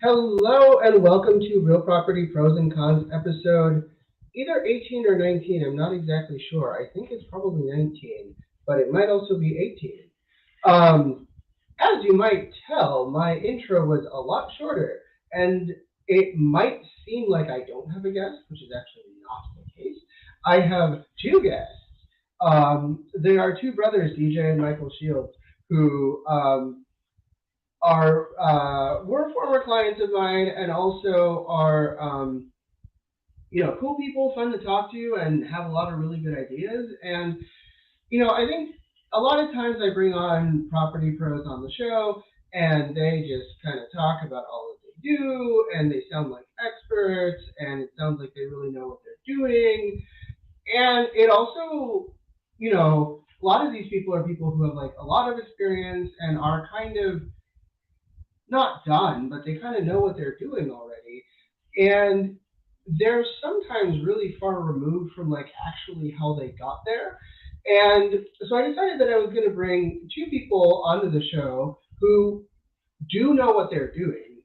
Hello and welcome to Real Property Pros and Cons episode either 18 or 19. I'm not exactly sure. I think it's probably 19, but it might also be 18. Um, as you might tell, my intro was a lot shorter, and it might seem like I don't have a guest, which is actually not the case. I have two guests. They are two brothers, DJ and Michael Shields, who are were former clients of mine and also are cool people, fun to talk to, and have a lot of really good ideas. And I think a lot of times I bring on property pros on the show, and they just kind of talk about all that they do, and they sound like experts, and it sounds like they really know what they're doing. And it also, a lot of these people are people who have like a lot of experience and are kind of not done, but they kind of know what they're doing already. And they're sometimes really far removed from like actually how they got there. And so I decided that I was going to bring two people onto the show who do know what they're doing,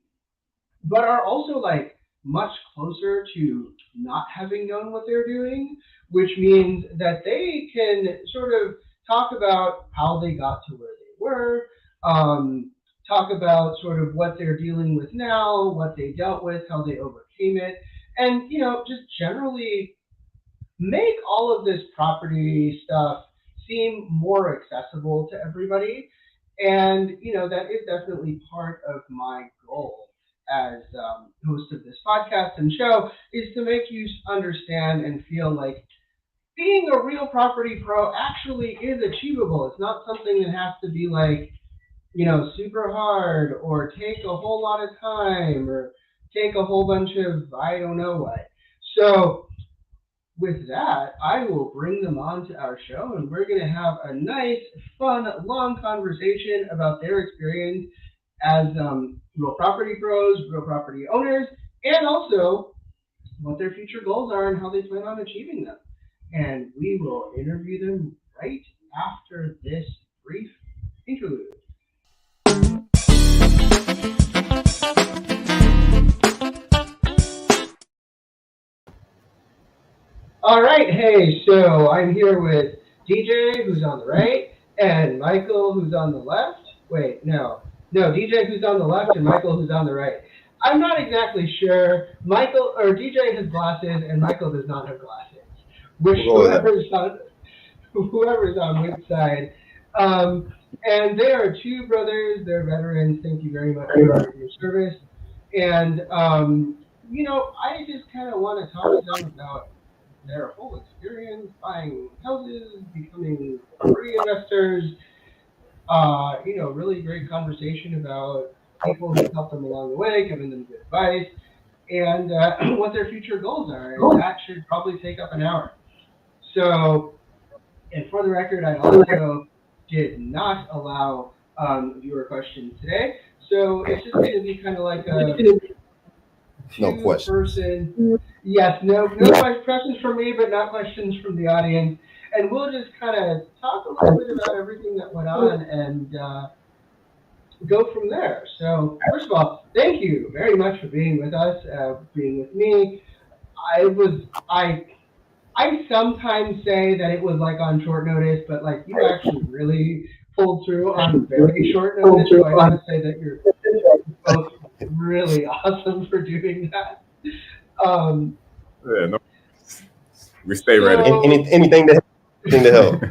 but are also like much closer to not having known what they're doing, which means that they can sort of talk about how they got to where they were, talk about sort of what they're dealing with now, what they dealt with, how they overcame it, and just generally make all of this property stuff seem more accessible to everybody. And that is definitely part of my goal as host of this podcast and show is to make you understand and feel like being a real property pro actually is achievable. It's not something that has to be like super hard or take a whole lot of time or take a whole bunch of I don't know what. So with that, I will bring them on to our show, and we're going to have a nice, fun, long conversation about their experience as real property pros, real property owners, and also what their future goals are and how they plan on achieving them. And we will interview them right after this brief interlude. All right, hey, so I'm here with DJ, who's on the right, and Michael, who's on the left. Wait, no, DJ, who's on the left, and Michael, who's on the right. I'm not exactly sure. Michael or DJ has glasses, and Michael does not have glasses. Which We'll go with that. whoever's on which side. Um, and they are two brothers. They're veterans. Thank you very much for your service. And I just kind of want to talk to them about their whole experience buying houses, becoming property investors. Really great conversation about people who helped them along the way, giving them good advice, and what their future goals are. And that should probably take up an hour. So, and for the record, I also did not allow viewer questions today. So it's just going to be kind of like a No question. two-person. Yes, no questions from me, but not questions from the audience. And we'll just kind of talk a little bit about everything that went on and go from there. So, first of all, thank you very much for being with us, being with me. I was, I sometimes say that it was like on short notice, but like you actually really pulled through on very short notice. So I gotta say that you're both really awesome for doing that. Um, Yeah, no, we stay ready. so Anything to help.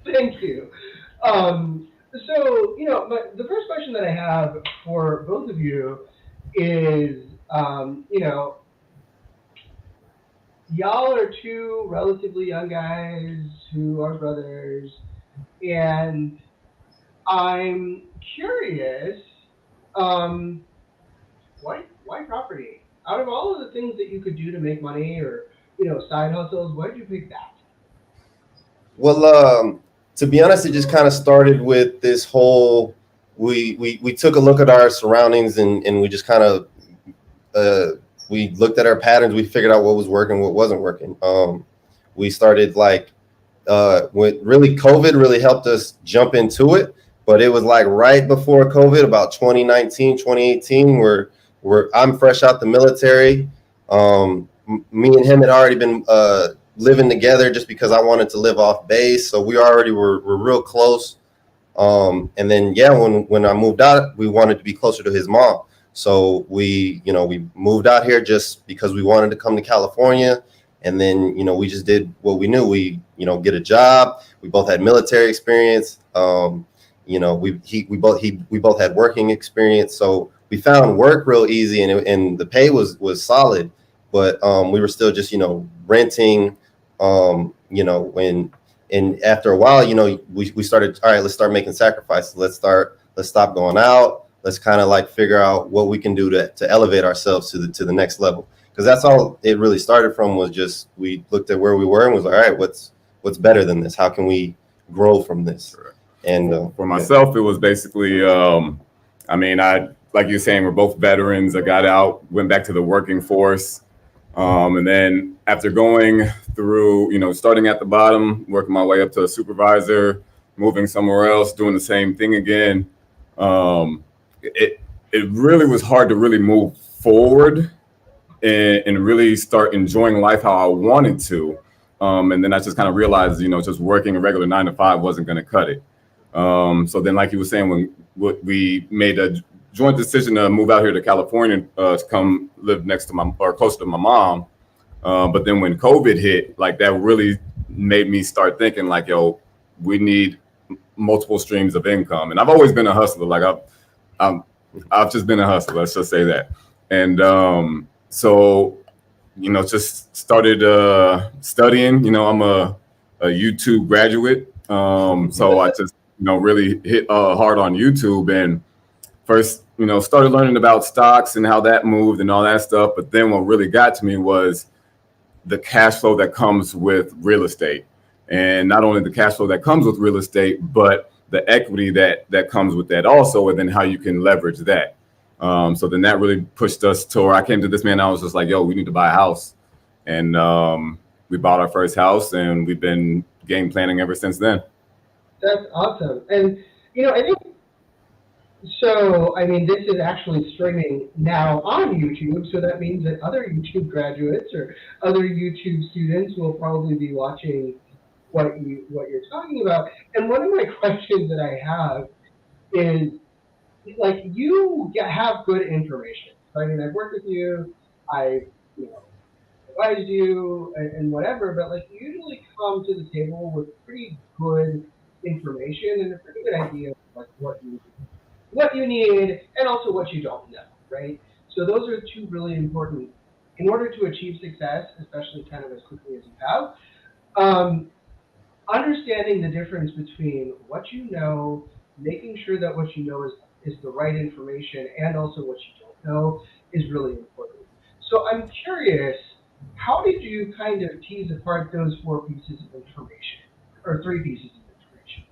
thank you. Um, but the first question that I have for both of you is, y'all are two relatively young guys who are brothers, and I'm curious, um, why property? Out of all of the things that you could do to make money or side hustles, why did you pick that? Well, to be honest, it just kind of started with this whole. We took a look at our surroundings and we just kind of we looked at our patterns. We figured out what was working, what wasn't working. We started like with really COVID really helped us jump into it, but it was like right before COVID, about 2019, 2018, where I'm fresh out the military. Me and him had already been living together just because I wanted to live off base. So we already were real close. And then, yeah, when I moved out, we wanted to be closer to his mom. So we moved out here just because we wanted to come to California. And then, we just did what we knew. We, get a job. We both had military experience. We both had working experience. So we found work real easy, and the pay was solid. But we were still just, renting, and after a while, we started, all right, let's start making sacrifices. Let's stop going out. Let's kind of like figure out what we can do to elevate ourselves to the next level. Because that's all it really started from, was just, we looked at where we were and was like, all right, what's better than this? How can we grow from this? And for myself, it was basically, I like you were saying, we're both veterans. I got out, went back to the working force. And then after going through, starting at the bottom, working my way up to a supervisor, moving somewhere else, doing the same thing again, it really was hard to really move forward and really start enjoying life how I wanted to. And then I just kind of realized, just working a regular 9 to 5 wasn't going to cut it. So then, like you were saying, when we made a joint decision to move out here to California to come live next to close to my mom. But then when COVID hit, like, that really made me start thinking like, yo, we need multiple streams of income. And I've always been a hustler. Like I've just been a hustler. Let's just say that. And so, just started studying. I'm a YouTube graduate. So I just, really hit hard on YouTube, and first, started learning about stocks and how that moved and all that stuff. But then what really got to me was the cash flow that comes with real estate. And not only the cash flow that comes with real estate, but the equity that comes with that also, and then how you can leverage that. So then that really pushed us to where I came to this man. I was just like, yo, we need to buy a house. And we bought our first house, and we've been game planning ever since then. That's awesome. And, I think, so, this is actually streaming now on YouTube, so that means that other YouTube graduates or other YouTube students will probably be watching what you're talking about. And one of my questions that I have is, like, you have good information, right? I've worked with you, I've, advised you and whatever, but, like, you usually come to the table with pretty good information and a pretty good idea of, like, what you need and also what you don't know, right? So those are two really important in order to achieve success, especially kind of as quickly as you have. Understanding the difference between what you know, making sure that what you know is the right information, and also what you don't know is really important. So I'm curious, how did you kind of tease apart those 4 pieces of information, or 3 pieces of information?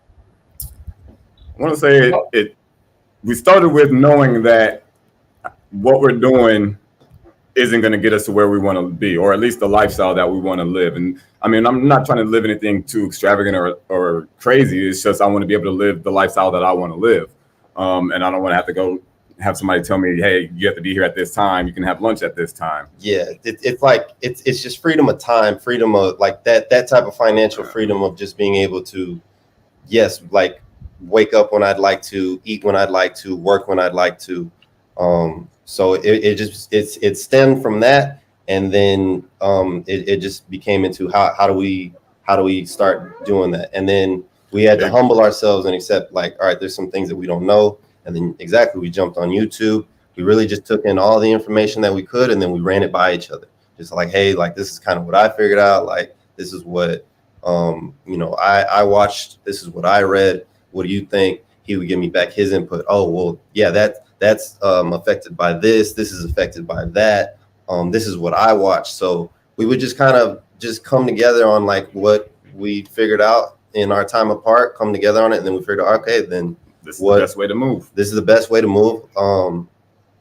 I want to say we started with knowing that what we're doing isn't going to get us to where we want to be, or at least the lifestyle that we want to live. And I'm not trying to live anything too extravagant or crazy. It's just I want to be able to live the lifestyle that I want to live. And I don't want to have to go have somebody tell me, hey, you have to be here at this time. You can have lunch at this time. Yeah, it's just freedom of time, freedom of like that type of financial freedom of just being able to, yes, like wake up when I'd like to, eat when I'd like to, work when I'd like to. So it stemmed from that, and then it just became into how do we start doing that, and then we had to humble ourselves and accept, like, all right, there's some things that we don't know, and then we jumped on YouTube. We really just took in all the information that we could, and then we ran it by each other, just like, hey, like, this is kind of what I figured out, like, this is what I watched, this is what I read, what do you think? He would give me back his input. Oh, well, yeah, that's affected by this is affected by that, this is what I watched. So we would just kind of just come together on like what we figured out in our time apart, come together on it, and then we figured out, okay, then this is the best way to move. This is the best way to move.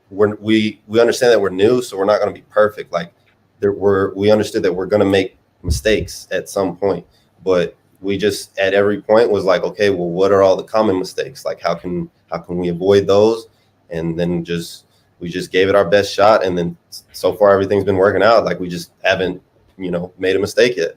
We understand that we're new, so we're not going to be perfect. Like we understood that we're going to make mistakes at some point, but we just at every point was like, okay, well, what are all the common mistakes? Like how can we avoid those? And then just we just gave it our best shot, and then so far everything's been working out. Like we just haven't, made a mistake yet.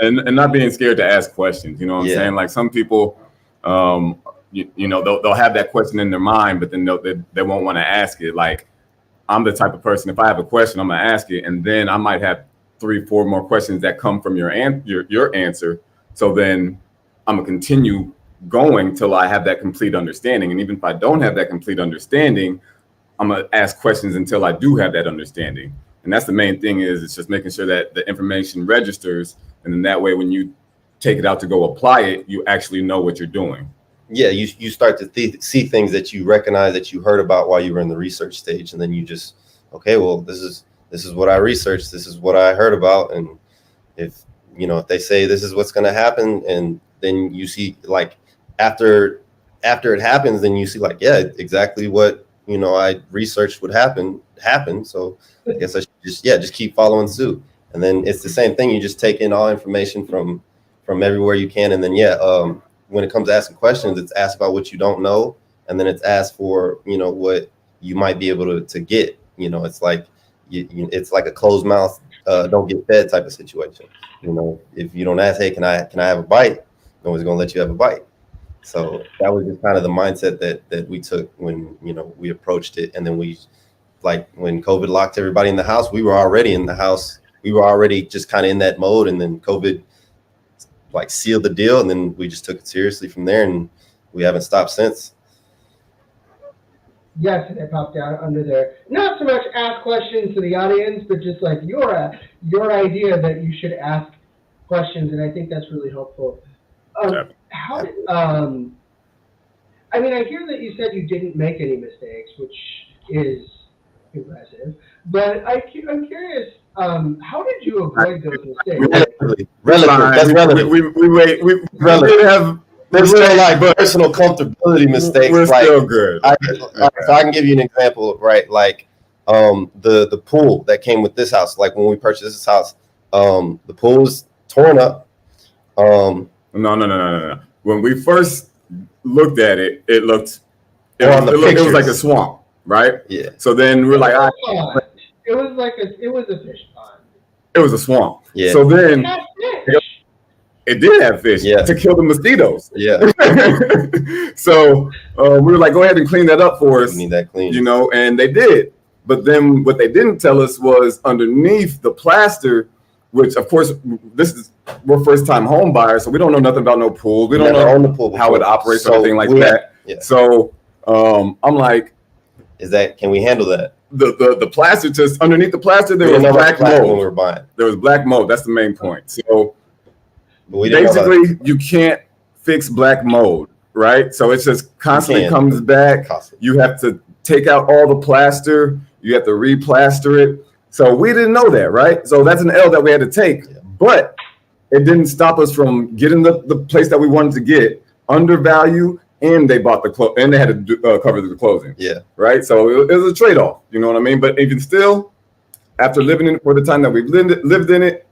and not being scared to ask questions. You know what I'm saying? Like some people, they'll have that question in their mind, but then they won't want to ask it. Like I'm the type of person, if I have a question, I'm gonna ask it, and then I might have 3-4 more questions that come from your answer. So then I'm gonna continue going till I have that complete understanding. And even if I don't have that complete understanding, I'm gonna ask questions until I do have that understanding. And that's the main thing, is it's just making sure that the information registers, and then that way when you take it out to go apply it, you actually know what you're doing. Yeah, you start to see things that you recognize that you heard about while you were in the research stage, and then you just, okay, well, this is what I researched, this is what I heard about, and if they say this is what's going to happen, and then you see like after it happens, then you see like, yeah, exactly what I researched would happen. So I guess I should just keep following suit, and then it's the same thing. You just take in all information from everywhere you can, and then when it comes to asking questions, it's asked about what you don't know, and then it's asked for what you might be able to get. It's like it's like a closed mouth, don't get fed type of situation. If you don't ask, hey, can I have a bite? No one's gonna let you have a bite. So that was just kind of the mindset that we took when we approached it, and then when COVID locked everybody in the house, we were already in the house. We were already just kind of in that mode, and then COVID like sealed the deal, and then we just took it seriously from there, and we haven't stopped since. Yes, and it popped out under there. Not so much ask questions to the audience, but just like your idea that you should ask questions, and I think that's really helpful. How did I hear that you said you didn't make any mistakes, which is impressive, but I'm curious. How did you avoid those mistakes? Relative. That's relative. We did have. There's still like personal comfortability mistakes. We're still good. So I can give you an example of the pool that came with this house. Like when we purchased this house, the pool was torn up. No. When we first looked at it, it was like a swamp, right? Yeah. So then we're like, it was a fish pond. It was a swamp. Yeah. So then it did have fish to kill the mosquitoes. Yeah. So we were like, go ahead and clean that up for us. We need that clean. And they did. But then what they didn't tell us was underneath the plaster, which of course we're first time home buyers, so we don't know nothing about no pool. We don't know the pool how it operates or anything like that. Yeah. So I'm like, can we handle that? The plaster, just underneath the plaster, there was black mold. When we were buying. There was black mold. That's the main point. So basically, you can't fix black mold, right? So it just constantly comes back. You have to take out all the plaster. You have to replaster it. So we didn't know that, right? So that's an L that we had to take. Yeah. But it didn't stop us from getting the place that we wanted to get under value, and they bought and they had to cover the closing. Yeah. Right. So it was a trade-off. You know what I mean? But even still, after living in it for the time that we've lived in it,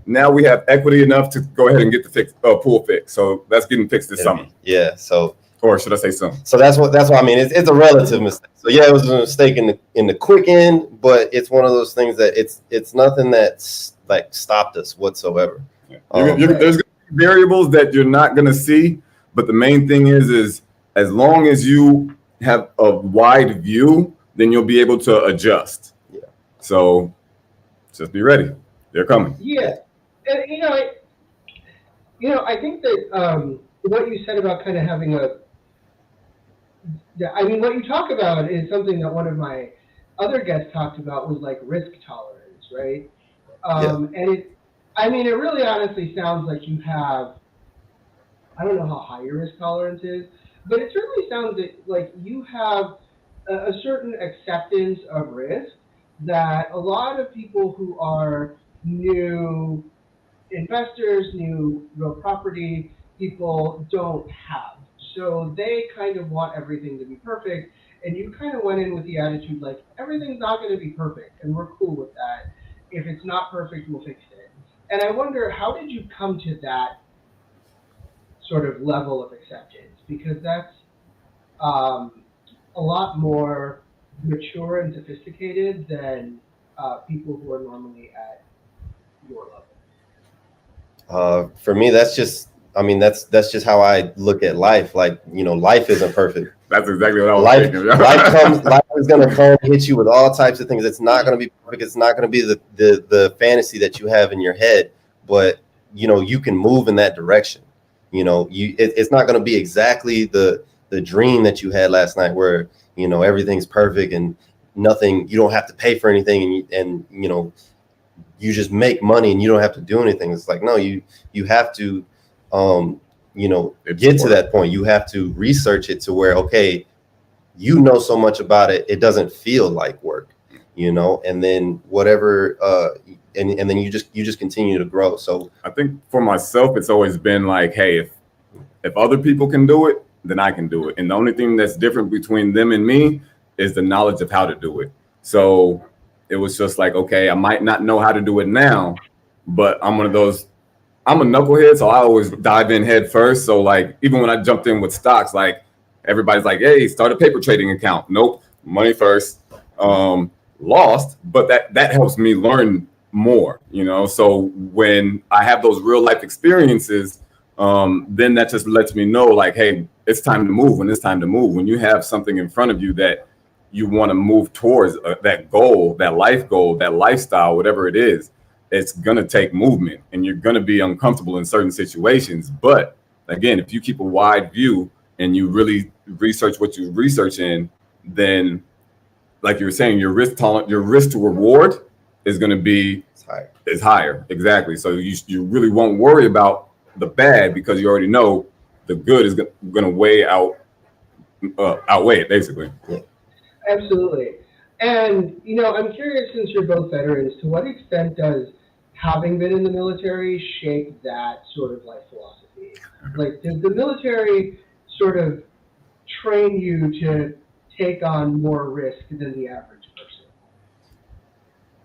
now we have equity enough to go ahead and get the pool fixed. So that's getting fixed this summer. Yeah. So. Or should I say soon? So that's what I mean. It's a relative mistake. So yeah, it was a mistake in the quick end, but it's one of those things that it's nothing that's like stopped us whatsoever. Yeah. There's variables that you're not going to see, but the main thing is as long as you have a wide view, then you'll be able to adjust. Yeah. So just be ready. They're coming. Yeah. And I think that what you said about kind of having what you talk about is something that one of my other guests talked about, was like risk tolerance, right? And it really honestly sounds like you have, I don't know how high your risk tolerance is, but it certainly sounds like you have a certain acceptance of risk that a lot of people who are new investors, new real property people don't have. So they kind of want everything to be perfect, and you kind of went in with the attitude like, everything's not going to be perfect, and we're cool with that. If it's not perfect, we'll fix it. And I wonder, how did you come to that sort of level of acceptance? Because that's a lot more mature and sophisticated than people who are normally at your level. For me, that's just, I mean, that's just how I look at life. Like, life isn't perfect. That's exactly what I was Life, thinking. life is gonna come hit you with all types of things. It's not gonna be perfect. It's not gonna be the fantasy that you have in your head, but you can move in that direction. It's not gonna be exactly the dream that you had last night, where everything's perfect and nothing. You don't have to pay for anything, and you just make money and you don't have to do anything. It's like, no, you have to get to that point. You have to research it to where, okay, so much about it, it doesn't feel like work, and then whatever, and then you just continue to grow. So I think for myself, it's always been like, hey, if other people can do it, then I can do it. And the only thing that's different between them and me is the knowledge of how to do it. So it was just like, okay, I might not know how to do it now, but I'm one of those, I'm a knucklehead, so I always dive in head first. So like, even when I jumped in with stocks, like everybody's like, hey, start a paper trading account. Nope, money first. Lost, but that helps me learn more, So when I have those real life experiences, then that just lets me know, like, hey, it's time to move when it's time to move. When you have something in front of you that you want to move towards, that goal, that life goal, that lifestyle, whatever it is, it's going to take movement and you're going to be uncomfortable in certain situations. But again, if you keep a wide view and you really research what you research in, then like you were saying, your risk to reward is going to be higher. Exactly. So you really won't worry about the bad because you already know the good is going to outweigh it, basically. Yeah. Absolutely. And, I'm curious, since you're both veterans, to what extent does having been in the military shape that sort of life philosophy? Like, does the military sort of train you to take on more risk than the average person?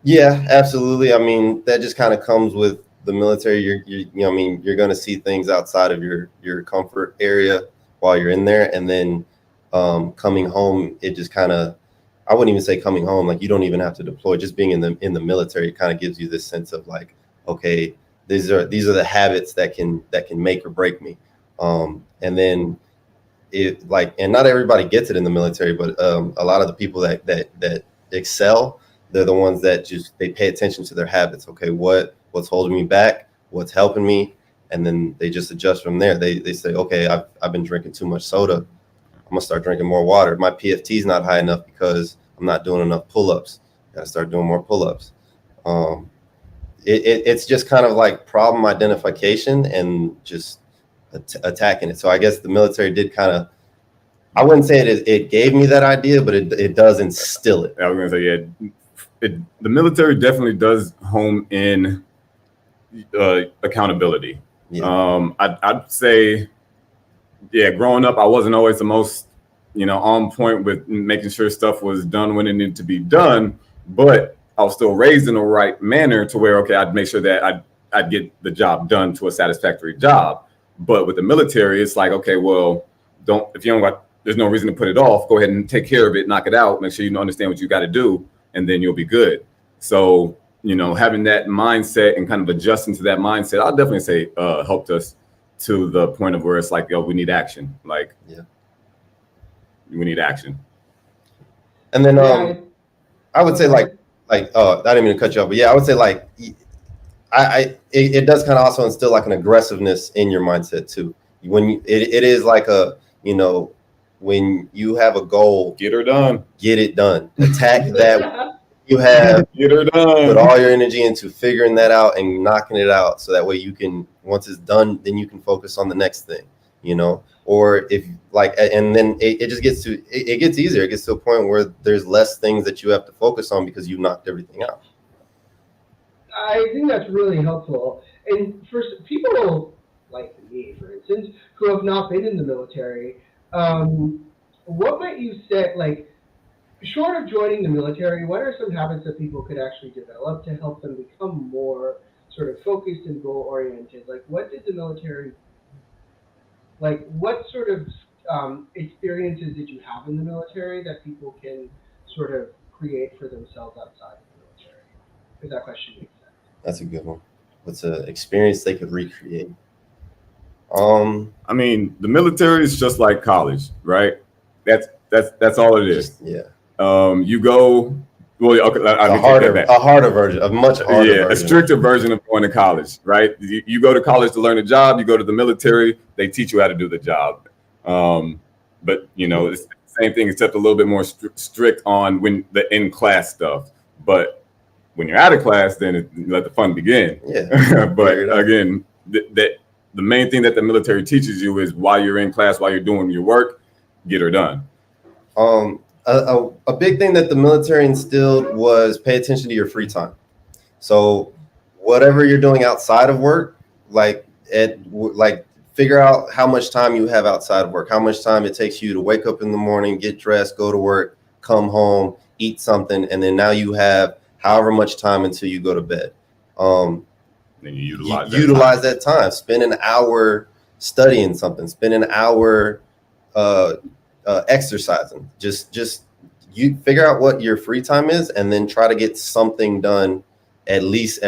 Yeah, absolutely. I mean, that just kind of comes with the military. You're going to see things outside of your comfort area while you're in there, and then coming home, it just kind of, I wouldn't even say coming home, like you don't even have to deploy. Just being in the military, it kind of gives you this sense of like, okay, these are the habits that can make or break me. And then and not everybody gets it in the military, but a lot of the people that excel, they're the ones that they pay attention to their habits. Okay, what's holding me back? What's helping me? And then they just adjust from there. They say, okay, I've been drinking too much soda. I'm gonna start drinking more water. My PFT is not high enough because I'm not doing enough pull-ups. Gotta start doing more pull-ups. It's just kind of like problem identification and just attacking it. So I guess the military did kind of, I wouldn't say it gave me that idea, but it does instill it. I was gonna say, yeah, the military definitely does home in accountability. Yeah. I'd say, yeah, growing up, I wasn't always the most, on point with making sure stuff was done when it needed to be done, but I was still raised in the right manner to where, okay, I'd make sure that I'd get the job done to a satisfactory job. But with the military, it's like, okay, well, there's no reason to put it off. Go ahead and take care of it, knock it out, make sure you understand what you got to do, and then you'll be good. So, having that mindset and kind of adjusting to that mindset, I'll definitely say helped us to the point of where it's like, yo, we need action. Like, yeah, we need action. And then I would say like I didn't mean to cut you off, but yeah, I would say like it does kind of also instill like an aggressiveness in your mindset too. When it is like when you have a goal, get it done. Attack that you have. Get her done. Put all your energy into figuring that out and knocking it out, so that way you can, once it's done, then you can focus on the next thing. Or if like, and then it just gets easier. It gets to a point where there's less things that you have to focus on because you've knocked everything out. I think that's really helpful. And for people like me, for instance, who have not been in the military, what might you say, like, short of joining the military, what are some habits that people could actually develop to help them become more sort of focused and goal oriented? Like, what did the military, like, what sort of experiences did you have in the military that people can sort of create for themselves outside of the military? If that question makes sense. That's a good one. What's an experience they could recreate? I mean, the military is just like college, right? That's all it is. Just, yeah. You go. Well, okay, A harder version, a much harder yeah, version. a stricter version of going to college, right? You go to college to learn a job. You go to the military, they teach you how to do the job. But you know, it's the same thing, except a little bit more strict on when the in-class stuff. But when you're out of class, then you let the fun begin. Yeah. But again, the main thing that the military teaches you is while you're in class, while you're doing your work, get her done. A big thing that the military instilled was pay attention to your free time. So whatever you're doing outside of work, like figure out how much time you have outside of work, how much time it takes you to wake up in the morning, get dressed, go to work, come home, eat something, and then now you have however much time until you go to bed. Then you utilize that time. Spend an hour studying something. Spend an hour exercising. Just you figure out what your free time is, and then try to get something done, at least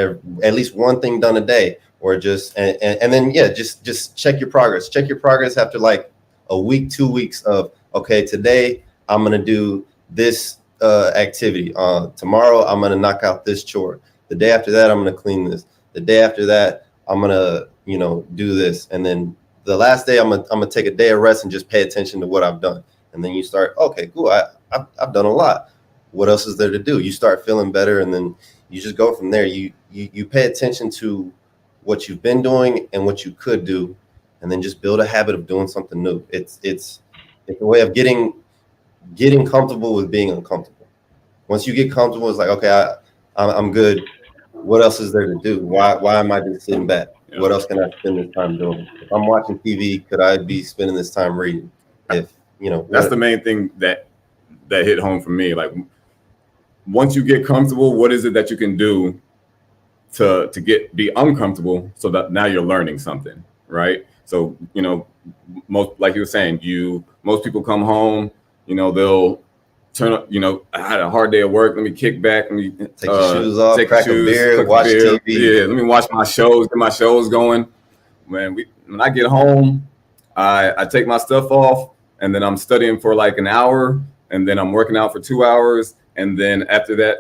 one thing done a day, or just and then just check your progress. Check your progress after like a week, 2 weeks of, okay, today I'm gonna do this activity. Tomorrow I'm gonna knock out this chore. The day after that I'm gonna clean this. The day after that I'm gonna do this, and then the last day I'm gonna take a day of rest and just pay attention to what I've done. And then you start, okay, cool, I've done a lot. What else is there to do? You start feeling better, and then you just go from there. You pay attention to what you've been doing and what you could do, and then just build a habit of doing something new. It's a way of getting comfortable with being uncomfortable. Once you get comfortable, it's like, okay, I'm good. What else is there to do? Why am I just sitting back? Yeah. What else can I spend this time doing? If I'm watching TV, could I be spending this time reading? That's the main thing that hit home for me. Like, once you get comfortable, what is it that you can do to be uncomfortable, so that now you're learning something, right? So, most, like you were saying, most people come home, they'll turn up, I had a hard day at work, let me kick back, let me take your shoes off, crack a beer, watch TV. Yeah, let me watch my shows, get my shows going. When I get home, I take my stuff off, and then I'm studying for like an hour, and then I'm working out for 2 hours, and then after that,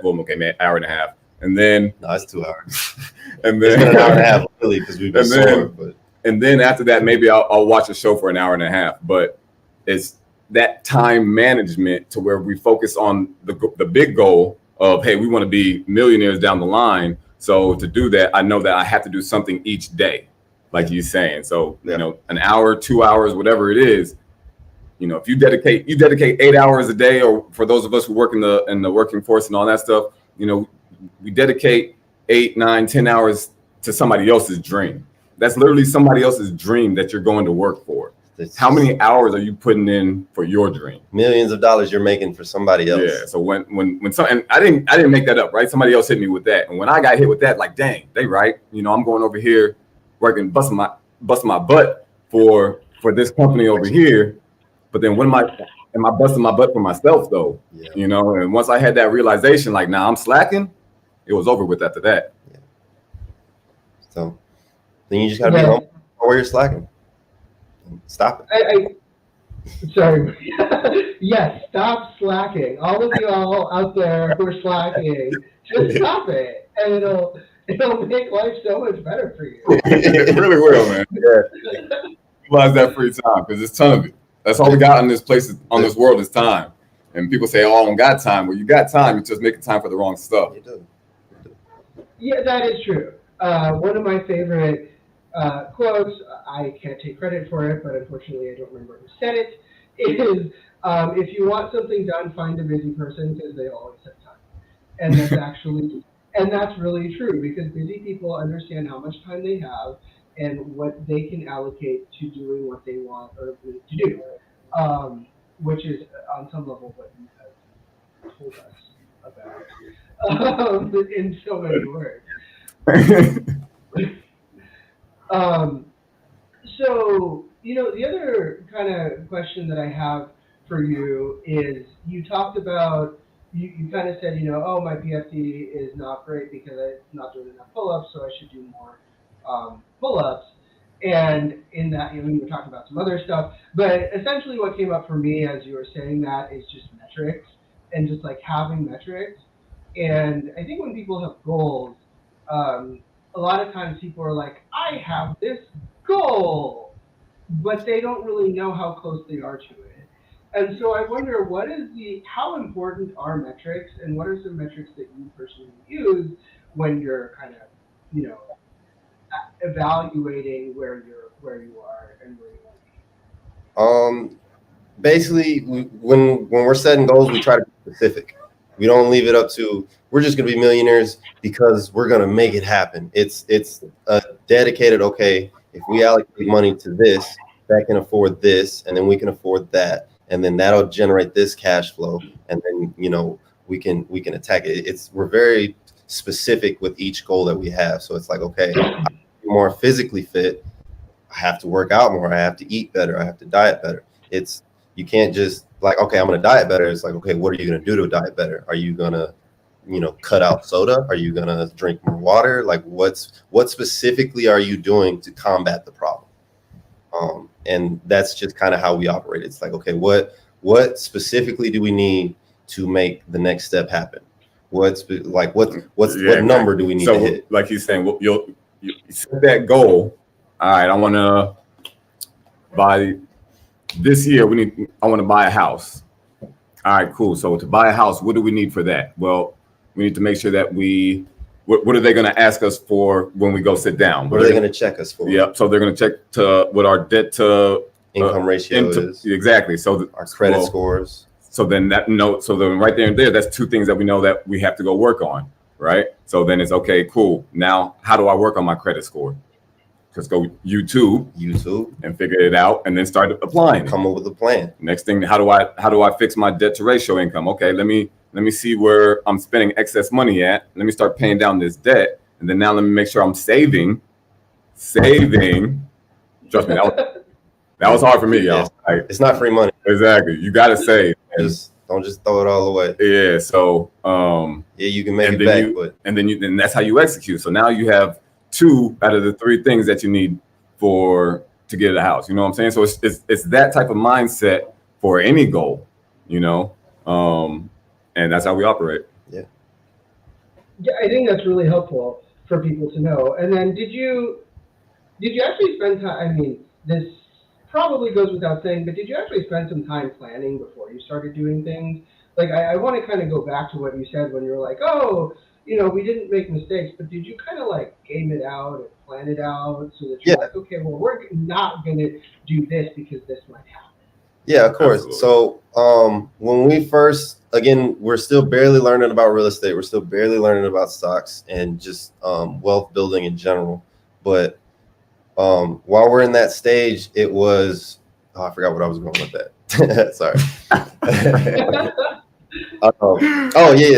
hour and a half, and then no, it's 2 hours, and then it's been an hour and a half really, because we've been sore. But and then after that, maybe I'll watch a show for an hour and a half. But it's that time management to where we focus on the big goal of, hey, we want to be millionaires down the line. So to do that, I know that I have to do something each day, like you're saying. So an hour, 2 hours, whatever it is. If you dedicate 8 hours a day, or for those of us who work in the working force and all that stuff, we dedicate 8, 9, 10 hours to somebody else's dream. That's literally somebody else's dream that you're going to work for. How many hours are you putting in for your dream? Millions of dollars you're making for somebody else. Yeah. So when some, and I didn't make that up, right? Somebody else hit me with that, and when I got hit with that, like, dang, they right. I'm going over here working, busting my butt for this company over here. But then am I busting my butt for myself though? Yeah. And once I had that realization, like, nah, I'm slacking, it was over with after that. Yeah. So then you just gotta be home where you're slacking. Stop it. Sorry. Yes, stop slacking. All of you all out there who are slacking, just stop it, and it'll make life so much better for you. It really will, man. Yeah. Utilize that free time, because there's a ton of it. That's all we got on this world is time. And people say, oh, I don't got time. Well, you got time. You're just making time for the wrong stuff. You do. Yeah, that is true. One of my favorite quotes, I can't take credit for it, but unfortunately I don't remember who said it, is if you want something done, find a busy person, because they always have time. And that's really true, because busy people understand how much time they have and what they can allocate to doing what they want or need to do, which is on some level what you have told us about in so many words. So The other kind of question that I have for you is you talked about, you kind of said, oh, my PFD is not great because I'm not doing enough pull-ups, so I should do more pull-ups. And in that, you were talking about some other stuff, but essentially what came up for me as you were saying that is just metrics and just like having metrics. And I think when people have goals, um, a lot of times people are like, I have this goal, but they don't really know how close they are to it. And so I wonder how important are metrics and what are some metrics that you personally use when you're kind of, you know, evaluating where you are and where you want to be. Um, basically, when we're setting goals, we try to be specific. We don't leave it up to we're just gonna be millionaires because we're gonna make it happen. It's a dedicated, okay, if we allocate money to this, that can afford this, and then we can afford that, and then that'll generate this cash flow, and then we can attack it. We're very specific with each goal that we have. So it's like, okay, I'm more physically fit, I have to work out more. I have to eat better. I have to diet better. You can't just like, okay, I'm going to diet better. It's like, okay, what are you going to do to diet better? Are you going to, cut out soda? Are you going to drink more water? Like what specifically are you doing to combat the problem? And that's just kind of how we operate. It's like, okay, what specifically do we need to make the next step happen? What number do we need to hit? Like he's saying, well, you set that goal. All right, I want to buy this year. I want to buy a house. All right, cool. So to buy a house, what do we need for that? Well, we need to make sure that what are they going to ask us for when we go sit down? What are they going to check us for? Yep. So they're going to check what our debt to income ratio is. Exactly. So our credit scores. So then so then right there and there, that's two things that we know that we have to go work on, right? So then it's okay, cool. Now, how do I work on my credit score? Just go YouTube and figure it out, and then start applying. Come up with a plan. Next thing, how do I fix my debt to ratio income? Okay, let me see where I'm spending excess money at. Let me start paying down this debt, and then now let me make sure I'm saving. Trust me, that was hard for me, y'all. Like, it's not free money. Exactly, you got to save. Don't just throw it all away. Yeah. So you can make it back, and that's how you execute. So now you have 2 out of the 3 things that you need to get a house. You know what I'm saying? So it's that type of mindset for any goal, and that's how we operate. Yeah, I think that's really helpful for people to know. And then did you actually spend time, I mean, this probably goes without saying, but did you actually spend some time planning before you started doing things? Like, I want to kind of go back to what you said when you were like, oh, we didn't make mistakes, but did you kind of like game it out and plan it out so that you're like, okay, well, we're not going to do this because this might happen? Yeah, of course. Absolutely. So when we first, again, we're still barely learning about real estate. We're still barely learning about stocks and just wealth building in general. But while we're in that stage, it was, I forgot what I was going with that. Sorry.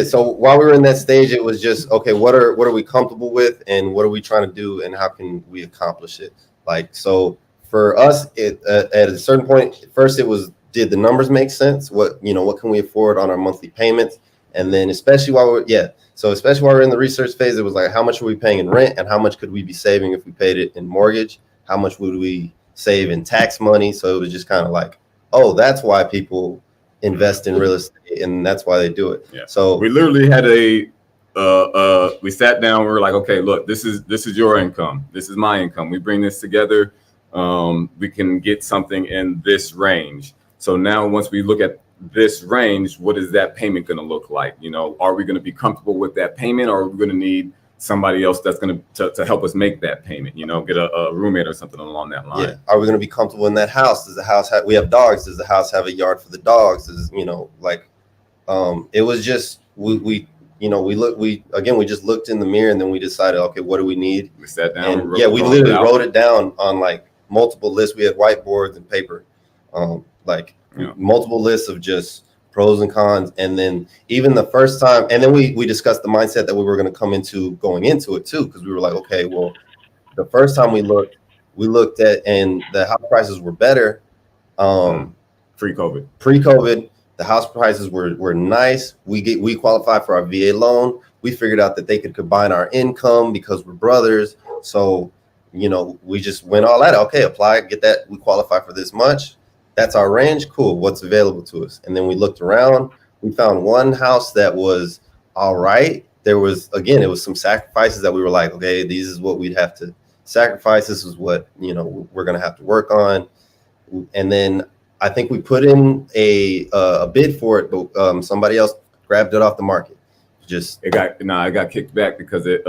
So while we were in that stage, it was just, okay, what are we comfortable with and what are we trying to do and how can we accomplish it? Like, so for us, at a certain point, first it was, did the numbers make sense? What can we afford on our monthly payments? And then especially while we're in the research phase, it was like, how much are we paying in rent and how much could we be saving if we paid it in mortgage? How much would we save in tax money? So it was just kind of like, oh, that's why people invest in real estate and that's why they do it. Yeah. So we literally had we sat down, we were like, okay, look, this is your income. This is my income. We bring this together. We can get something in this range. So now once we look at this range, what is that payment going to look like? Are we going to be comfortable with that payment, or are we going to need somebody else that's going to help us make that payment? Get a roommate or something along that line. Yeah. Are we going to be comfortable in that house? Does the house we have dogs? Does the house have a yard for the dogs? It was just we just looked in the mirror and then we decided, okay, what do we need? We sat down. And we literally wrote it down on like multiple lists. We had whiteboards and paper, multiple lists of just pros and cons. And then even the first time, and then we discussed the mindset that we were going to come into going into it too, because we were like, okay, well, the first time we looked, we looked at, and the house prices were better. Pre-COVID. Pre-COVID, the house prices were nice. We qualified for our VA loan. We figured out that they could combine our income because we're brothers. So, you know, we just went all at it. Okay, apply, get that. We qualify for this much. That's our range. Cool. What's available to us? And then we looked around. We found one house that was all right. There was, again, it was some sacrifices that we were like, okay, these is what we'd have to sacrifice. This is what, you know, we're going to have to work on. And then I think we put in a bid for it, but somebody else grabbed it off the market. It got kicked back because it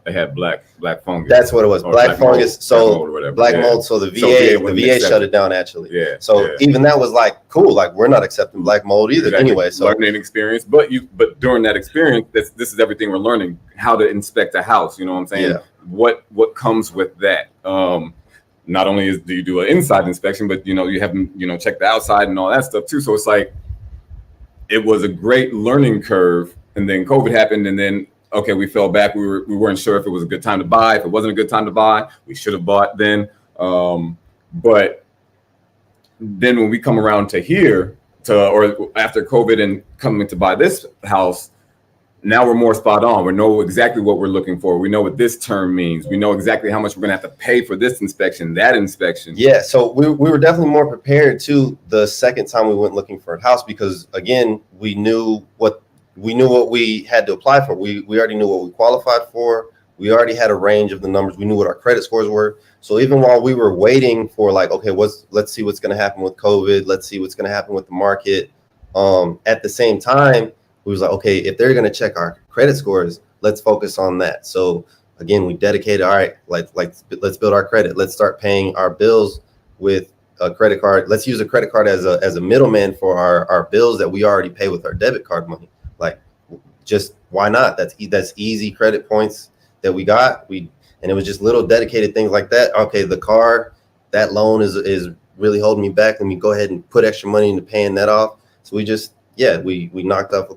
had black fungus. That's what it was. Black fungus. Black mold. So the VA shut it down actually. Yeah. So even that was like cool. Like we're not accepting black mold either. Exactly. Anyway, so learning experience. But during that experience, this is everything we're learning. How to inspect a house. You know what I'm saying? Yeah. What comes with that? Not only do you do an inside inspection, but you have check the outside and all that stuff too. So it's like it was a great learning curve. And then COVID happened, and then we fell back. We weren't sure if it was a good time to buy. If it wasn't a good time to buy, we should have bought then. But then when we come around to here, or after COVID and coming to buy this house, now we're more spot on. We know exactly what we're looking for. We know what this term means. We know exactly how much we're going to have to pay for this inspection, that inspection. Yeah, so we were definitely more prepared to the second time we went looking for a house because, again, we knew what we had to apply for. We already knew what we qualified for. We already had a range of the numbers. We knew what our credit scores were. So even while we were waiting for like, okay, let's see what's going to happen with COVID. Let's see what's going to happen with the market. At the same time, we was like, okay, if they're going to check our credit scores, let's focus on that. So again, we dedicated, all right, like let's build our credit. Let's start paying our bills with a credit card. Let's use a credit card as a middleman for our bills that we already pay with our debit card money. Like, just why not? That's easy credit points that we got. And it was just little dedicated things like that. Okay, the car, that loan is really holding me back. Let me go ahead and put extra money into paying that off. So we just, we knocked off,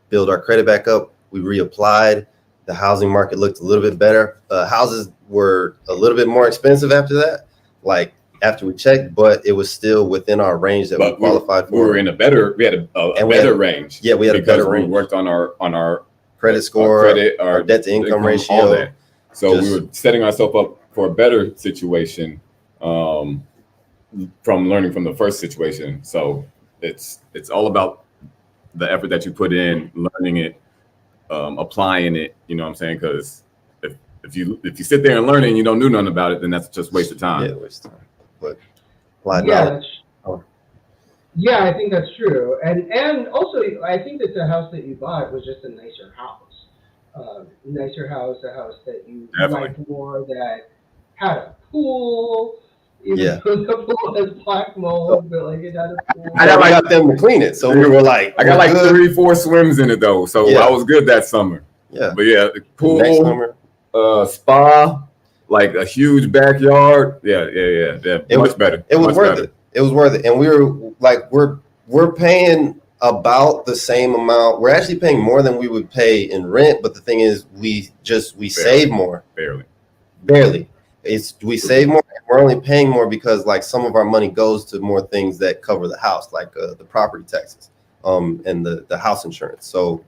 build our credit back up. We reapplied. The housing market looked a little bit better. Houses were a little bit more expensive after that. Like, after we checked, but it was still within our range that we qualified for. We were in we had a better range. Yeah, we had a better range. We worked on our credit score, our debt to income ratio, all that. So we were setting ourselves up for a better situation from learning from the first situation. So it's all about the effort that you put in, learning it, applying it. You know what I'm saying? Because if you sit there and learn it and you don't do nothing about it, then that's just waste of time. Yeah, waste of time. But I think that's true, and also I think that the house that you bought was just a nicer house, a house that you liked more, that had a pool. Even though the pool has black mold, but like it had a pool. I got them to clean it, so we were like, I got like 3-4 swims in it though, so I was good that summer. Yeah, but the pool, next summer, spa. Like a huge backyard. Yeah. It was better. It was worth it. It was worth it. And we were like, we're paying about the same amount. We're actually paying more than we would pay in rent. But the thing is, we save more. Barely. We save more. We're only paying more because like some of our money goes to more things that cover the house, like the property taxes, and the house insurance. So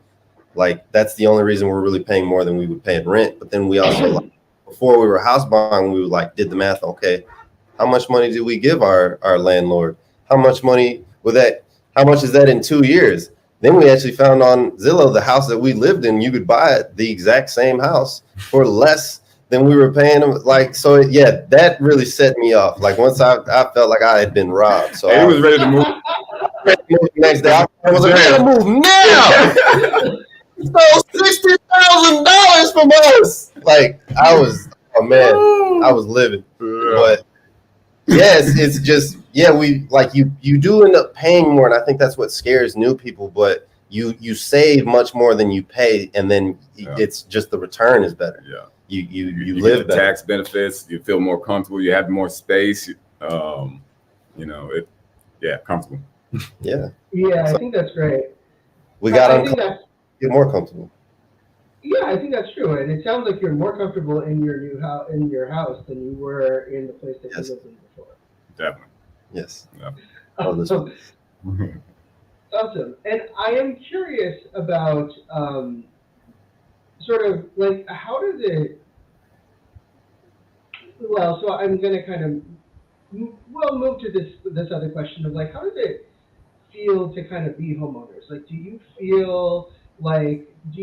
like that's the only reason we're really paying more than we would pay in rent. But then we also before we were house buying, we did the math. Okay, how much money did we give our landlord? How much money how much is that in 2 years? Then we actually found on Zillow the house that we lived in, you could buy the exact same house for less than we were paying them. Like, so that really set me off. Like once I felt like I had been robbed. So I was ready to move. The next day, I was ready to move now. So $60,000 from us. Like I was living. But yes, it's just we like you do end up paying more, and I think that's what scares new people. But you save much more than you pay, and then it's just the return is better. Yeah, you live get the tax benefits. You feel more comfortable. You have more space. Comfortable. Yeah, I think that's great. We got get more comfortable. Yeah, I think that's true, and it sounds like you're more comfortable in your new house than you were in the place that you Yes. lived in before. Definitely. Yes. Yeah. Oh, this Awesome, awesome. And I am curious about sort of like how does it? Well, so I'm going to kind of move to this other question of like how does it feel to kind of be homeowners? Like, do you feel like do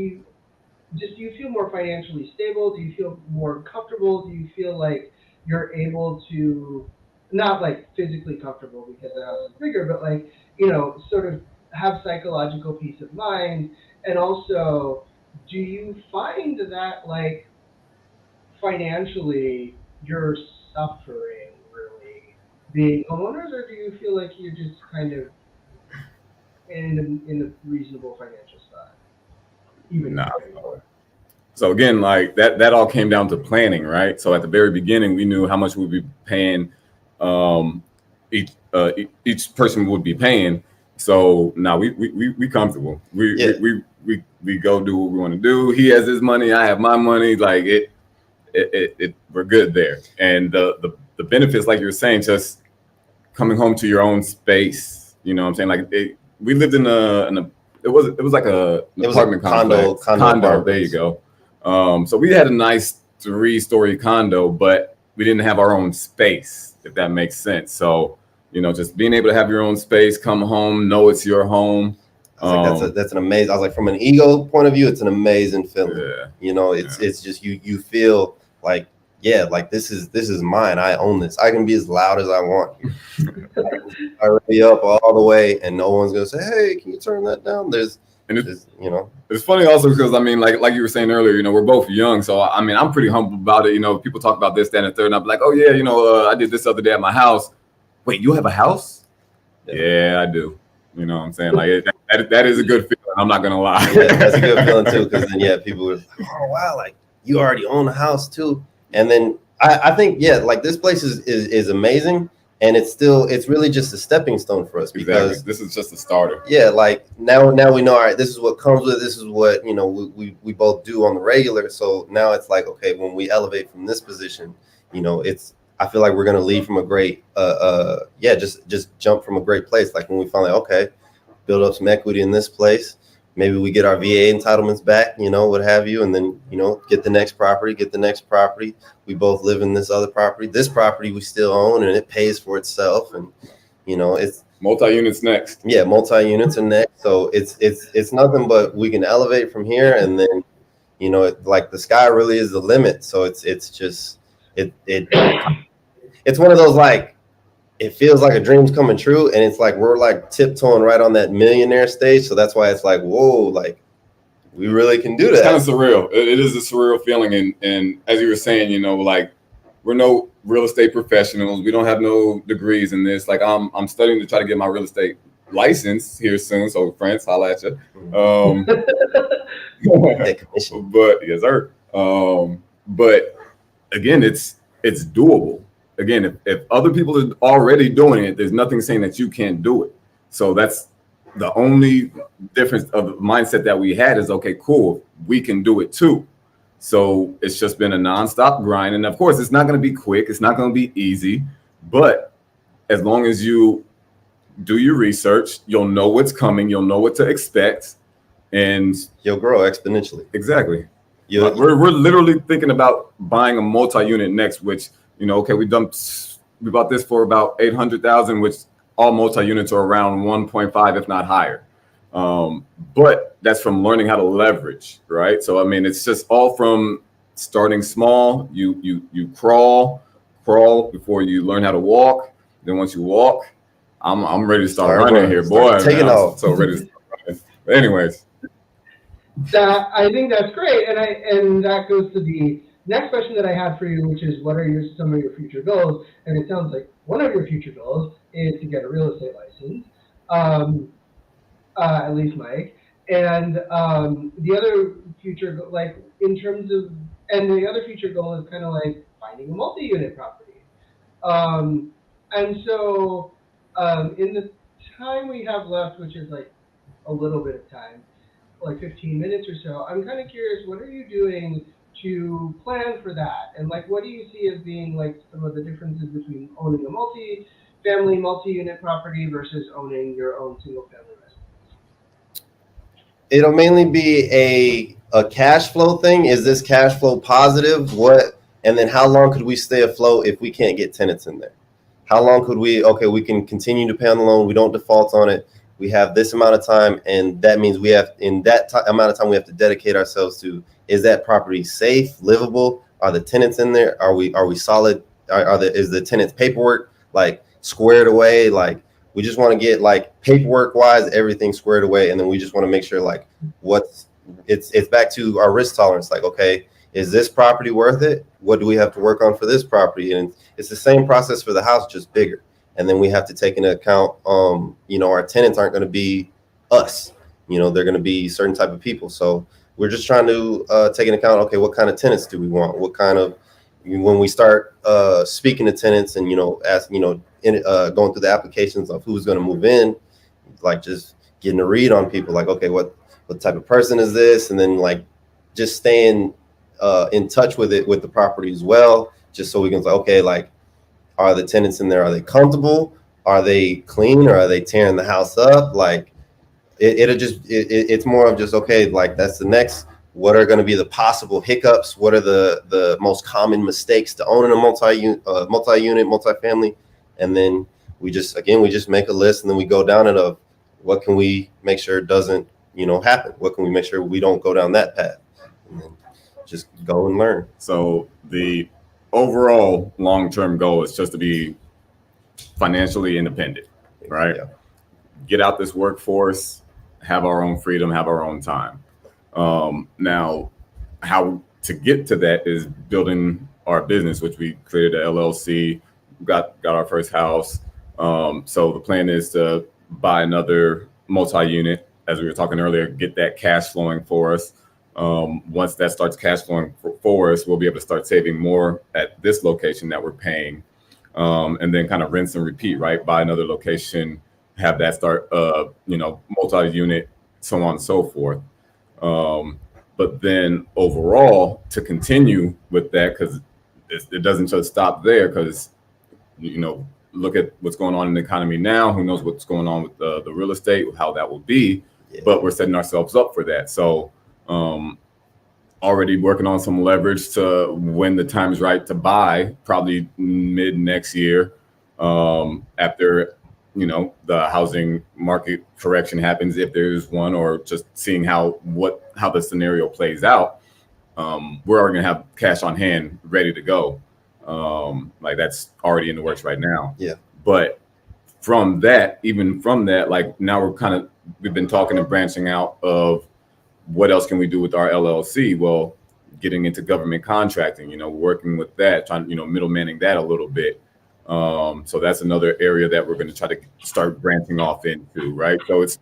you feel more financially stable? Do you feel more comfortable? Do you feel like you're able to not like physically comfortable because the house is bigger, but like sort of have psychological peace of mind? And also, do you find that like financially you're suffering really being homeowners, or do you feel like you're just kind of in a reasonable financial spot, even Nah. compared to before? So again, like that all came down to planning, right? So at the very beginning, we knew how much we'd be paying, um, each person would be paying. So now we comfortable. Yeah. We go do what we want to do. He has his money, I have my money. Like we're good there. And the benefits, like you were saying, just coming home to your own space. You know what I'm saying? Like we lived in a it was like an It was like apartment condo complex. There you apartments. go. So we had a nice 3-story condo, but we didn't have our own space, if that makes sense. So, just being able to have your own space, come home, know it's your home. I was like, that's an amazing. I was like, from an ego point of view, it's an amazing feeling. Yeah. It's just you feel like, yeah, like this is mine. I own this. I can be as loud as I want. I can be up all the way, and no one's gonna say, "Hey, can you turn that down?" It's funny also because I mean, like you were saying earlier, we're both young, so I mean, I'm pretty humble about it. People talk about this, that, and the third, and I'm like, oh yeah, I did this other day at my house. Wait, you have a house? Yeah, I do. You know what I'm saying? Like that is a good feeling. I'm not gonna lie. Yeah, that's a good feeling too, because then people were like, "Oh wow, like you already own a house too." And then I think like this place is amazing, and it's really just a stepping stone for us because Exactly. This is just a starter. Yeah, like now we know, all right, this is what comes with it. This is what we both do on the regular. So now it's like, okay, when we elevate from this position, I feel like we're gonna leave from a great just jump from a great place. Like when we finally build up some equity in this place, maybe we get our VA entitlements back, what have you, and then get the next property. We both live in this other property. This property we still own, and it pays for itself, and it's multi-units next. Yeah, multi-units are next. So it's nothing but we can elevate from here, and then like the sky really is the limit. So it's just it's one of those, like, it feels like a dream's coming true, and it's like we're like tiptoeing right on that millionaire stage. So that's why it's like, whoa, like we really can do that. It's kind of surreal. It is a surreal feeling, and as you were saying, like we're no real estate professionals. We don't have no degrees in this. Like I'm studying to try to get my real estate license here soon. So friends, holla at you. But yes, sir. But again, it's doable. Again, if other people are already doing it, there's nothing saying that you can't do it. So that's the only difference of the mindset that we had is, okay, cool, we can do it too. So it's just been a nonstop grind. And of course, it's not going to be quick. It's not going to be easy. But as long as you do your research, you'll know what's coming. You'll know what to expect. And you'll grow exponentially. Exactly. We're literally thinking about buying a multi-unit next, which, okay, we bought this for about $800,000, which all multi-units are around 1.5, if not higher. But that's from learning how to leverage, right? So, I mean, it's just all from starting small. You crawl before you learn how to walk. Then once you walk, I'm ready to start running here, boy. Taking off. So ready to start running. But anyways. I think that's great, and that goes to the next question that I had for you, which is, what are some of your future goals? And it sounds like one of your future goals is to get a real estate license, at least Mike. And the other future, like in terms of, and the other future goal is kind of like finding a multi-unit property. And so in the time we have left, which is like a little bit of time, like 15 minutes or so. I'm kind of curious, what are you doing to plan for that? And like, what do you see as being like some of the differences between owning a multi-family, multi-unit property versus owning your own single-family residence? It'll mainly be a cash flow thing. Is this cash flow positive? What, and then how long could we stay afloat if we can't get tenants in there? How long could we, okay, we can continue to pay on the loan, we don't default on it, we have this amount of time, and that means we have, in that amount of time, we have to dedicate ourselves to, is that property safe, livable? Are the tenants in there? Are we solid? Is the tenants paperwork like squared away? Like, we just want to get like paperwork wise everything squared away, and then we just want to make sure like it's back to our risk tolerance. Like, okay, is this property worth it? What do we have to work on for this property? And it's the same process for the house, just bigger. And then we have to take into account, our tenants aren't going to be us. They're going to be certain type of people. So we're just trying to take into account, okay, what kind of tenants do we want? What kind of, when we start speaking to tenants and, going through the applications of who's going to move in, like just getting a read on people, like, okay, what type of person is this? And then like just staying in touch with the property as well, just so we can say, okay, like, are the tenants in there? Are they comfortable? Are they clean, or are they tearing the house up? Like, it's more of just, okay, like, that's the next. What are going to be the possible hiccups? What are the most common mistakes to own in a multi-unit, multifamily? And then we just make a list, and then we go down it of what can we make sure doesn't happen? What can we make sure we don't go down that path? And then just go and learn. So the overall long-term goal is just to be financially independent, right? Yeah. Get out this workforce, have our own freedom, have our own time. Now, how to get to that is building our business, which we created an LLC, got our first house. So the plan is to buy another multi-unit, as we were talking earlier, get that cash flowing for us. Once that starts cash flowing for us, we'll be able to start saving more at this location that we're paying, and then kind of rinse and repeat, right? Buy another location, have that start, multi-unit, so on and so forth. But then overall, to continue with that, because it doesn't just stop there, because, look at what's going on in the economy now. Who knows what's going on with the real estate, how that will be, but we're setting ourselves up for that. So already working on some leverage to when the time is right to buy, probably mid next year, after the housing market correction happens, if there's one, or just seeing how the scenario plays out. We're already gonna have cash on hand ready to go. Like, that's already in the works right now. Yeah. But even from that, like, now we've been talking and branching out of what else can we do with our LLC? Well, getting into government contracting, working with that, trying, middlemaning that a little bit. So that's another area that we're going to try to start branching off into, right? So it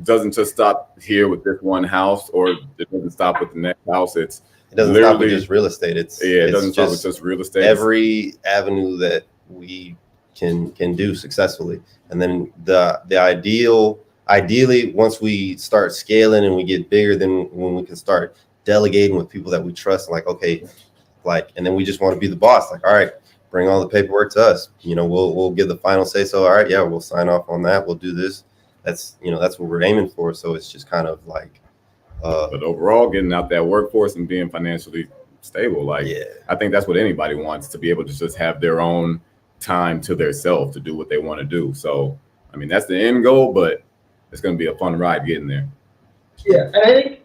doesn't just stop here with this one house, or it doesn't stop with the next house. It doesn't stop with just real estate. It doesn't stop with just real estate. Every avenue that we can do successfully, and then ideally, once we start scaling and we get bigger, then when we can start delegating with people that we trust, like, okay, like, and then we just want to be the boss. Like, all right, bring all the paperwork to us. We'll give the final say. So, all right, yeah, we'll sign off on that. We'll do this. That's what we're aiming for. So it's just kind of like, but overall, getting out that workforce and being financially stable. Like, yeah. I think that's what anybody wants, to be able to just have their own time to their self to do what they want to do. So, I mean, that's the end goal, but it's going to be a fun ride getting there. Yeah, and I think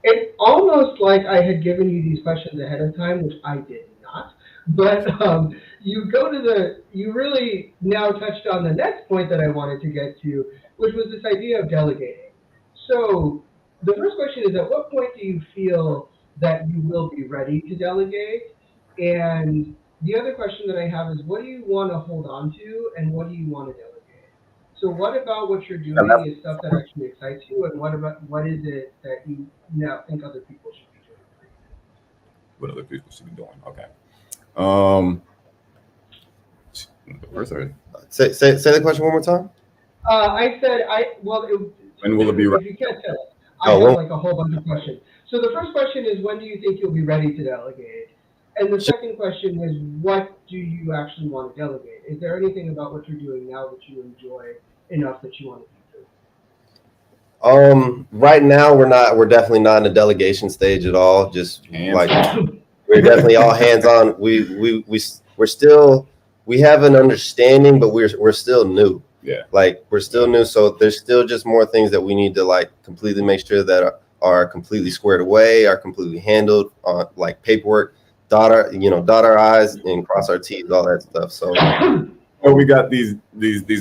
it's almost like I had given you these questions ahead of time, which I did not. But you really now touched on the next point that I wanted to get to, which was this idea of delegating. So the first question is, at what point do you feel that you will be ready to delegate? And the other question that I have is, what do you want to hold on to, and what do you want to delegate? So what about what you're doing is stuff that actually excites you, and what is it that you now think other people should be doing? What other people should be doing? Okay. First, say the question one more time. I said When will it be If you can't tell, I have like a whole bunch of questions. So the first question is, when do you think you'll be ready to delegate? And the second question is, what do you actually want to delegate? Is there anything about what you're doing now that you enjoy enough that you want to keep doing? Right now we're definitely not in the delegation stage at all. Just Hands like on. we're definitely all hands on. We're still, we have an understanding, but we're still new. Yeah. Like we're still new. So there's still just more things that we need to like completely make sure that are completely squared away, are completely handled on like paperwork, dot our I's and cross our T's, all that stuff. So Well, we got these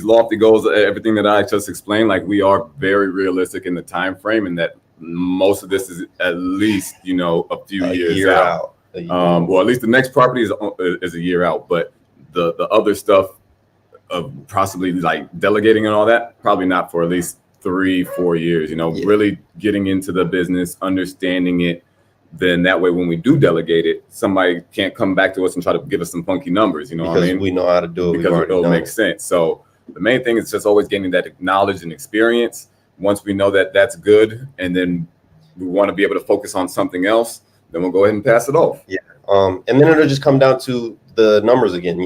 lofty goals, everything that I just explained. Like we are very realistic in the time frame, and that most of this is at least a few years out. Well, at least the next property is a year out, but the other stuff of possibly like delegating and all that, probably not for at least 3-4 years. Really getting into the business, understanding it. Then that way, when we do delegate it, somebody can't come back to us and try to give us some funky numbers. What I mean? We know how to do it. Because it'll make sense. So the main thing is just always gaining that knowledge and experience. Once we know that that's good, and then we want to be able to focus on something else, then we'll go ahead and pass it off. Yeah. And then it'll just come down to the numbers again.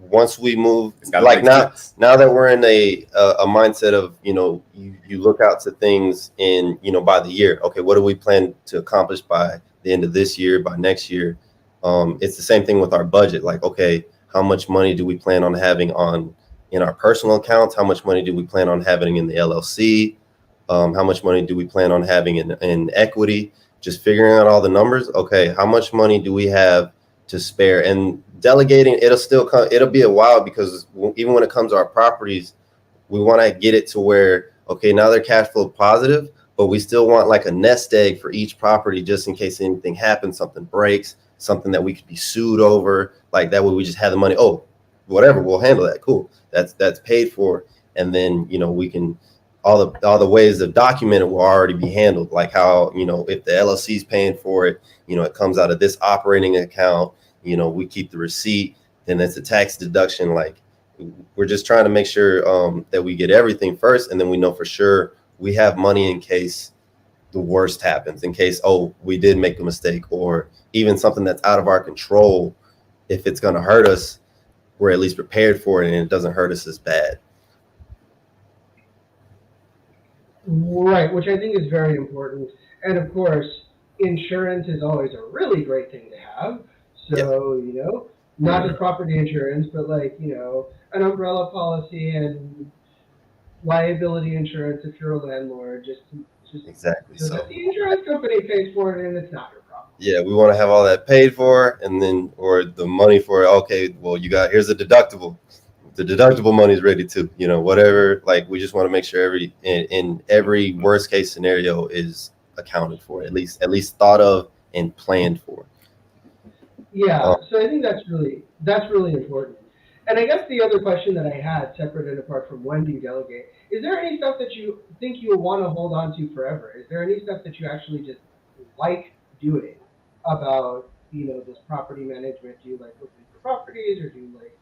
Once we move, like now that we're in a mindset of you look out to things in by the year. Okay, what do we plan to accomplish by the end of this year, by next year? It's the same thing with our budget. Like, okay, how much money do we plan on having in our personal accounts? How much money do we plan on having in the LLC? How much money do we plan on having in equity? Just figuring out all the numbers. Okay, how much money do we have to spare? And delegating, it'll be a while, because even when it comes to our properties, we want to get it to where, okay, now they're cash flow positive, but we still want like a nest egg for each property, just in case anything happens, something breaks, something that we could be sued over. Like that way we just have the money. Oh, whatever, we'll handle that. Cool. That's paid for. And then, we can, all the ways of document it will already be handled. Like how, if the LLC is paying for it, it comes out of this operating account, we keep the receipt, then it's a tax deduction. Like we're just trying to make sure that we get everything first, and then we know for sure we have money in case the worst happens, in case, we did make a mistake, or even something that's out of our control. If it's going to hurt us, we're at least prepared for it, and it doesn't hurt us as bad. Right, which I think is very important. And of course, insurance is always a really great thing to have. So, not just property insurance, but like, an umbrella policy and liability insurance if you're a landlord, just exactly. So that the insurance company pays for it and it's not your problem. Yeah, we want to have all that paid for, and then, or the money for it. Okay, well, here's the deductible. The deductible money is ready too, whatever. Like we just want to make sure in every worst case scenario is accounted for, at least thought of and planned for. Yeah, so I think that's really important. And I guess the other question that I had, separate and apart from when do you delegate, is there any stuff that you think you'll want to hold on to forever? Is there any stuff that you actually just like doing about, this property management? Do you like looking for properties, or do you like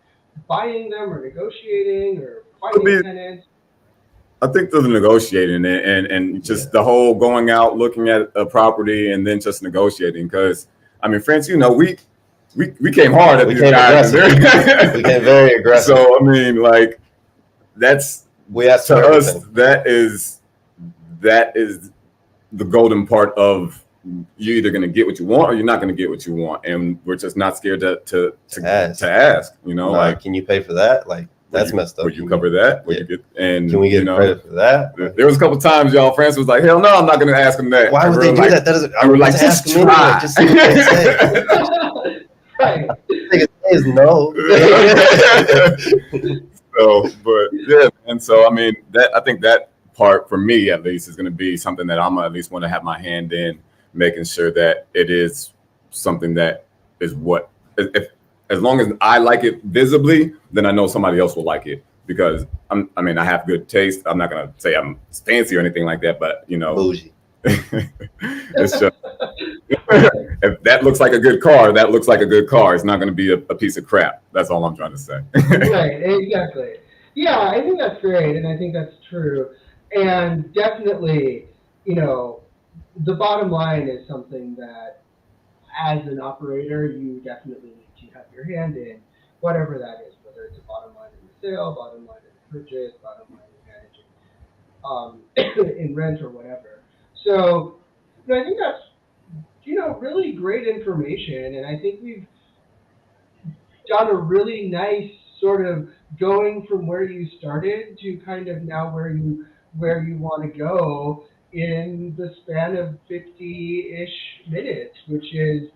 buying them, or negotiating, or finding tenants? I think the negotiating and just the whole going out, looking at a property, and then just negotiating. Because France, we came hard at these guys. We came very aggressive. So that's to us. That is the golden part of, you're either going to get what you want or you're not going to get what you want, and we're just not scared to ask. Can you pay for that? Like that's messed up. Would you cover that? Would you get, and can we get credit for that? There was a couple times, y'all. France was like, "Hell no, I'm not going to ask him that." Why would they do that? That doesn't. I would like just try. Just see what they say. Right. Is no. So, but yeah, and so I think that part for me at least is going to be something that I'm at least want to have my hand in, making sure that it is something that is as long as I like it visibly, then I know somebody else will like it, because I have good taste. I'm not going to say I'm fancy or anything like that, but bougie. It's just, if that looks like a good car, that looks like a good car. It's not going to be a piece of crap. That's all I'm trying to say. Right, exactly. Yeah, I think that's great, and I think that's true. And definitely, you know, the bottom line is something that, as an operator, you definitely need to have your hand in, whatever that is, whether it's a bottom line in the sale, bottom line in the purchase, bottom line in managing in rent or whatever. So, I think that's, really great information, and I think we've done a really nice sort of going from where you started to kind of now where you want to go in the span of 50-ish minutes, which is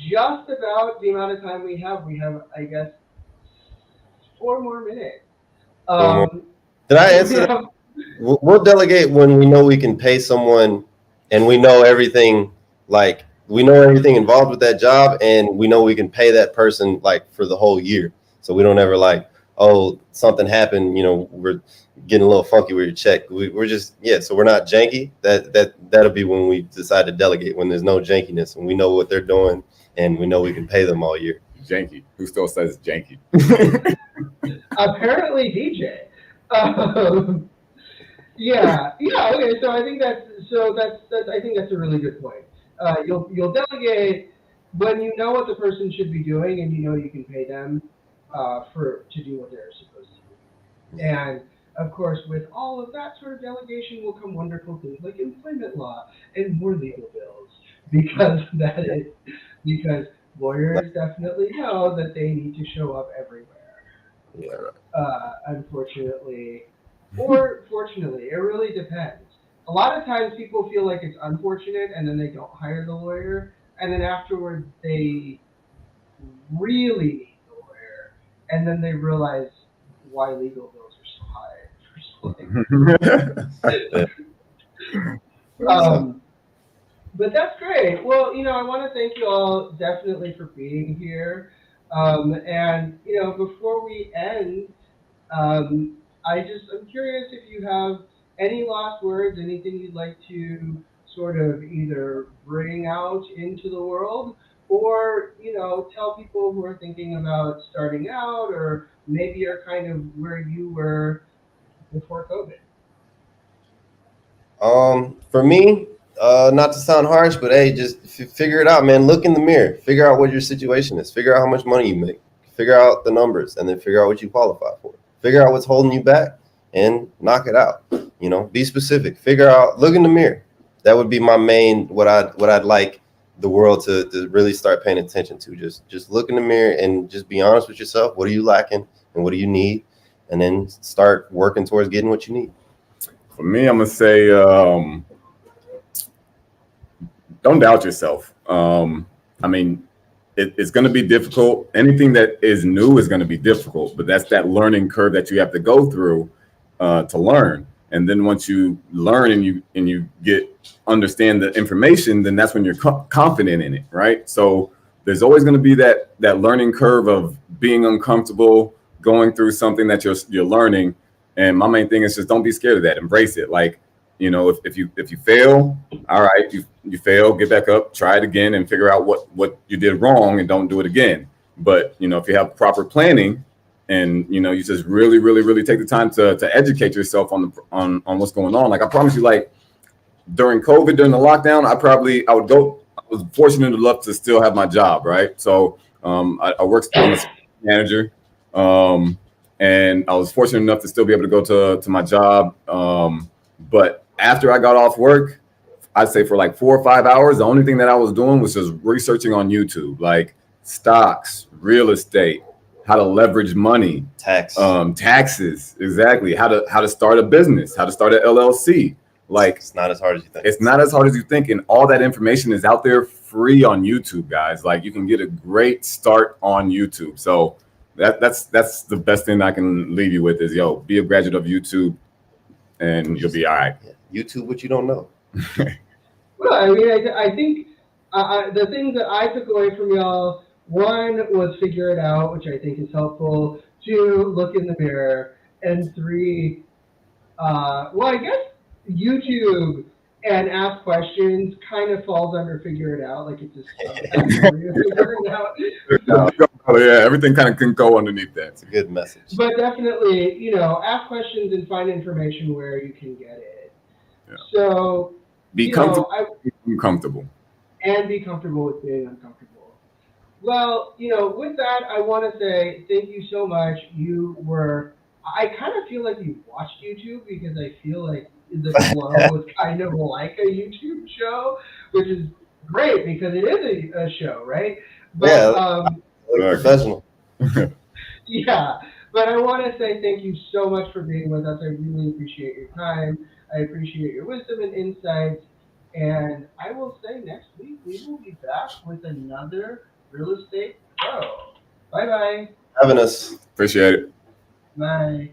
just about the amount of time we have. We have, I guess, 4 more minutes. One more. Um, Did I we answer that? have, We'll delegate when we know we can pay someone and we know everything, like we know everything involved with that job and we know we can pay that person like for the whole year. So we don't ever like, oh, something happened, we're getting a little funky with your check. We're just, yeah, so we're not janky. That'll be when we decide to delegate, when there's no jankiness and we know what they're doing and we know we can pay them all year. Janky. Who still says janky? apparently DJ. Um, yeah. Okay, so I think that's I think that's a really good point. You'll delegate when you know what the person should be doing and you know you can pay them for to do what they're supposed to do. And of course, with all of that sort of delegation will come wonderful things like employment law and more legal bills, because because lawyers definitely know that they need to show up everywhere. Yeah. Unfortunately, or fortunately, it really depends. A lot of times people feel like it's unfortunate and then they don't hire the lawyer, and then afterwards they really need the lawyer, and then they realize why legal bills are so high for um, but that's great. Well, I want to thank you all definitely for being here. And before we end, um, I'm curious if you have any last words, anything you'd like to sort of either bring out into the world, or tell people who are thinking about starting out, or maybe are kind of where you were before COVID. For me, not to sound harsh, but hey, just figure it out, man. Look in the mirror, figure out what your situation is, figure out how much money you make, figure out the numbers, and then figure out what you qualify for. Figure out what's holding you back and knock it out. Be specific. Figure out. Look in the mirror. That would be my main what I'd like the world to really start paying attention to. Just look in the mirror and just be honest with yourself. What are you lacking and what do you need, and then start working towards getting what you need. For me, I'm gonna say, don't doubt yourself. I mean, it's going to be difficult. Anything that is new is going to be difficult, but that's that learning curve that you have to go through to learn. And then once you learn and you get understand the information, then that's when you're confident in it, right? So there's always going to be that learning curve of being uncomfortable, going through something that you're learning. And my main thing is just don't be scared of that. Embrace it. Like, if you fail, all right, you fail, get back up, try it again, and figure out what you did wrong, and don't do it again. But if you have proper planning, and you just really, really, really take the time to educate yourself on what's going on. Like I promise you, like during COVID, during the lockdown, I was fortunate enough to still have my job, right? So I worked as a manager, and I was fortunate enough to still be able to go to my job. But after I got off work, I'd say for like 4 or 5 hours, the only thing that I was doing was just researching on YouTube, like stocks, real estate, how to leverage money, taxes, exactly, how to start a business, how to start an LLC. Like it's not as hard as you think. It's not as hard as you think, and all that information is out there free on YouTube, guys. Like you can get a great start on YouTube. So that's the best thing I can leave you with is, be a graduate of YouTube, and you'll be all right. YouTube, what you don't know. Well, I mean, I think the things that I took away from y'all, one was figure it out, which I think is helpful. 2, look in the mirror. And 3, well, I guess YouTube and ask questions kind of falls under figure it out, like it's a subcategory of figure it out. So, Yeah, everything kind of can go underneath that. It's a good message. but definitely, ask questions and find information where you can get it. Yeah. So, Be comfortable. Be comfortable. And be comfortable with being uncomfortable. Well, with that, I want to say thank you so much. I kind of feel like you watched YouTube because I feel like the flow was kind of like a YouTube show, which is great because it is a show, right? But, Yeah, professional. Yeah, but I want to say thank you so much for being with us. I really appreciate your time. I appreciate your wisdom and insights. And I will say next week we will be back with another real estate pro. Bye-bye. Having us. Appreciate it. Bye.